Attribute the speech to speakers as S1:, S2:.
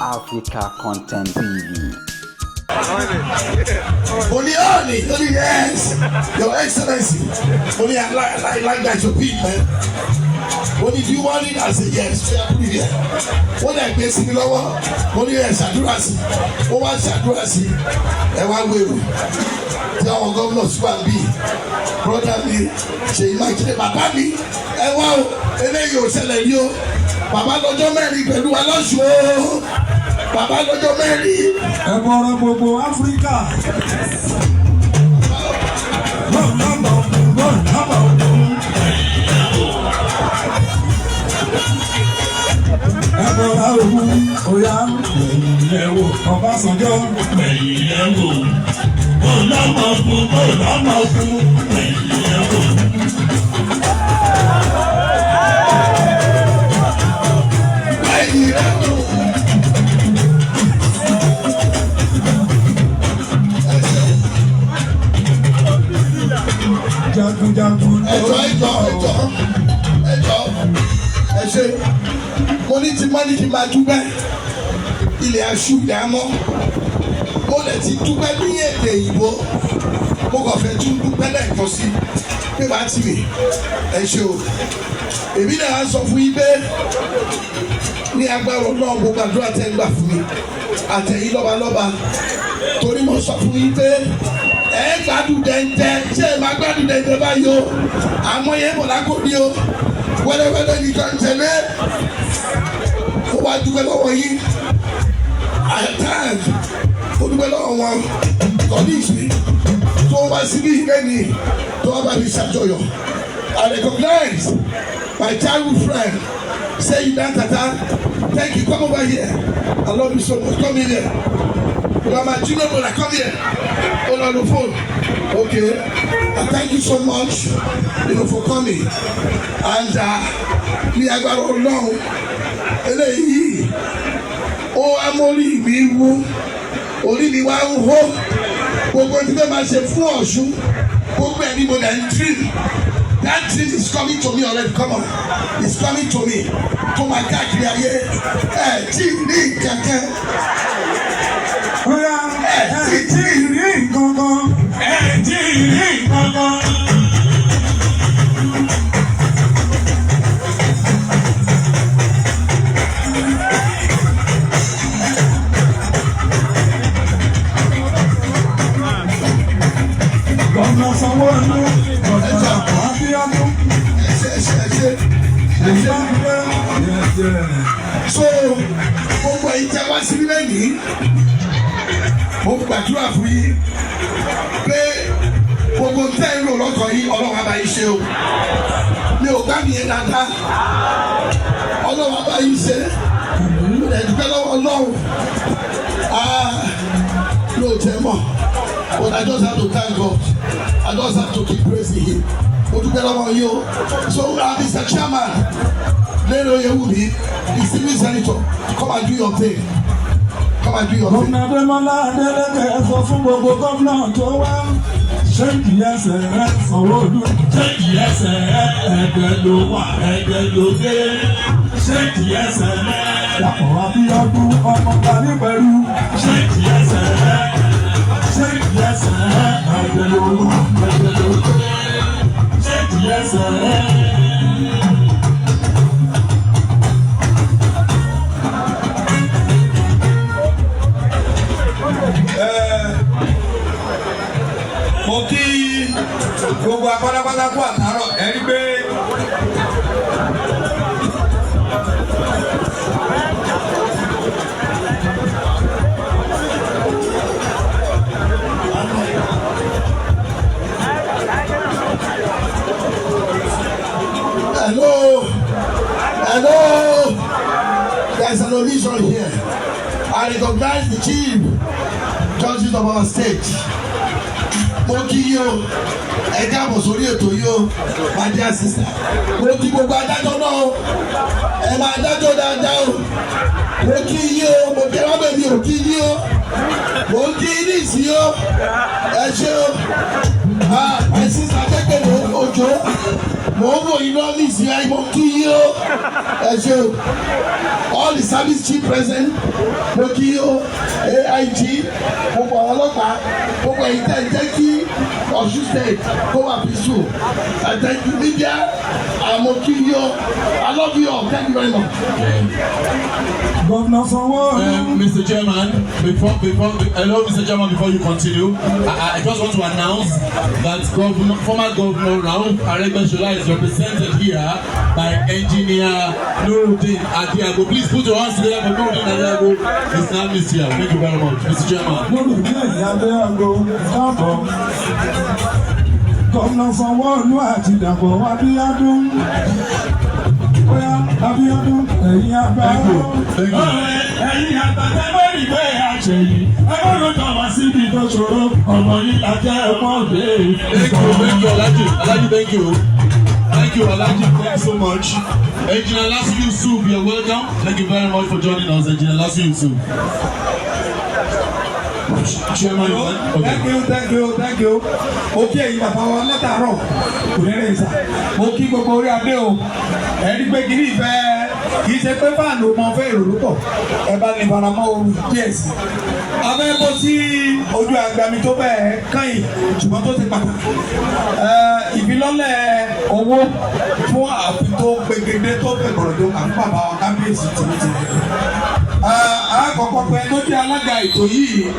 S1: Africa Content TV.
S2: Only yes, Your Excellency. Only I like that you beat, man. Only if you want it, I say yes. When I pay similar, only yes, I do as and one will. Tell our governor to be brother me, say my Papa me, and wow, and then you tell you, Papa Lojo Mary, but do I love you? Papa Lojo Mary,
S3: Ademola Gbogbo Africa. Ademola Oya, ẹ̀wò Ọbásanjọ́, ẹ̀wò Ọlọ́mọ̀fún, ẹ̀wò. Jagunjagun.
S2: Ẹ ṣe mo ní ti mọ́ ní kí n máa dúpẹ́ ilẹ̀ aṣú ìdámọ́ mo lè ti dúpẹ́ ní èdè ìbò mo kàn fẹ́ tún dúpẹ́ lẹ́ẹ̀kan sí pé bá ti rè ẹ ṣe o èmi náà sọ fún yín pé ní agbára náà gbogbo àdúrà tẹ́ ń gbà fún mi àtẹ̀yìn lọ́balọ́ba torí mo sọ fún yín pé ẹ gbádùn dẹ́ndẹ́ ṣé ẹ máa gbádùn dẹ́ndẹ́ báyìí o àmọ́ yẹn bọ̀ lákò ní o wẹ́lẹ́wẹ́lẹ́ ní kan tẹ̀lé ó wá dúpẹ́ lọ́wọ́ yín àtàn ó dúpẹ́ lọ́wọ́ wọn colleagues mi tó wá síbí lẹ́ni tó wá bá mi ṣàjọyọ̀ I recognize my childhood friend say you dan tata thank you come over here I love you so much come in here. My junior brother, come here. Hold on the phone. Okay. Thank you so much, for coming. And me, I got all along. I'm only me who only one hope. We're going to make myself for you. Anybody that dream. That dream is coming to me already. Come on. It's coming to me. To my car here.
S3: Oya, ti rí nǹkankan. Gọ́nà Sanwó-Olú, Gọ́nà Abíọ́dún.
S2: So, gbogbo ìtẹ́ wá sí lẹ́yìn. Mo gbàdúrà fún yín pé gbogbo tẹ́ ń lò lọ́kàn yín Ọlọ́run á bá yín ṣe o. Mi ò gbá mi yẹn dáadáa. Ọlọ́run á bá yín ṣe. Ẹ̀dùnkẹ́ lọ́wọ́ Ọlọ́run. Mi ò tẹ́ mọ̀. But I just have to thank God. I just have to keep praising Him. Mo dúpẹ́ lọ́wọ́ yín o. So Mr. Chairman, lẹ́nu Oyewumi, the civil senator, come and do your thing.
S3: Gómìnà Ademola Adeleke Osun gbogbo gómìnà tó wá. Ṣé kì í ẹsẹ̀ rẹ Sanwó-Olú? Ṣé kì í ẹsẹ̀ rẹ ẹgbẹ́ ló wà ẹgbẹ́ ló dé? Ṣé kì í ẹsẹ̀ rẹ Dàpọ̀ Abíọ́dún ọmọ tàbí pẹ̀lú? Ṣé kì í ẹsẹ̀ rẹ ẹgbẹ́ ló wà ẹgbẹ́ ló dé? Ṣé kì í ẹsẹ̀ rẹ?
S4: Mo kí gbogbo apátápátá kú àtàrọ̀ ẹni pé
S2: Hello, there's an omission here. I recognize the chief judges of our state. Mo kí yín o, ẹ káàbọ̀ sórí ètò yìí o, my dear sister. Mo kí gbogbo adájọ́ náà o, ẹ máa dájọ́ dáadáa o. Mo kí yín o, mo kí rábẹ̀ mi ò kí yín o. Mo kí yín ní ìsìn o, ẹ ṣé o. My sister Akẹ́kẹ̀ẹ́ Òjó. mo ń wò yín lọ́ọ́ ní ìsìn ayé mo kí yín o ẹ ṣe o all the service chief present, mo kí o AIG, gbogbo àwọn ọlọ́pàá, gbogbo ẹ̀yin tẹ́ ẹ jẹ́ kí Osun State kó wà peaceful. I thank you media, mo kí yín, I love you all, thank you very much.
S3: Governor Sanwo-Olu.
S5: Mr. Chairman, hello, Mr. Chairman, before you continue, I just want to announce that former Governor Rauf Aregbesola is represented here by Engineer Nuruddin Adiago. Please put your hands together for Nuruddin Adiago. It's now Mr. Chair. Thank you very much, Mr. Chairman.
S3: Nuruddin Adiago, káàbọ̀. Governor Sanwo-Olu àti Dàpọ̀ Abíọ́dún. Oya Abíọ́dún, ẹ̀yin àgbà. Ẹ̀yin àgbà tẹ́ bá rí pé àṣẹ yìí. Ẹ gbọ́dọ̀ tọ̀ wá síbi tó ṣòro. Ọmọ yìí la jẹ́ ẹ̀kọ́ òde.
S5: Thank you, Alhaji. Alhaji, thank you. Thank you, Alhaji. Thank you so much. Engineer Lasu Yusuf, you're welcome. Thank you very much for joining us, Engineer Lasu Yusuf. Chairman, okay.
S4: Thank you. Okay, ẹ̀yin bàbá wa látàárọ̀ kò ní rẹ̀ sà. Mo kí gbogbo orí adé o. Ẹni pé kí ní ìfẹ́ kì í ṣe pé fáànù mọ fẹ́ èrò lópọ̀. Ẹ bá ní faramọ́ ooru díẹ̀ sí. Abẹ́ bó sí ojú àgbàmì tó bẹ́ẹ̀ kányìn ṣùgbọ́n tó ti pàtàkì. Ìfilọ́lẹ̀ owó fún ààfin tó gbẹgẹdẹ tó bẹ̀rẹ̀ tó kà fún bàbá wa kábíyèsí tìmítìmí. Àkọ́kọ́ pé tó jẹ́ alága ètò yìí.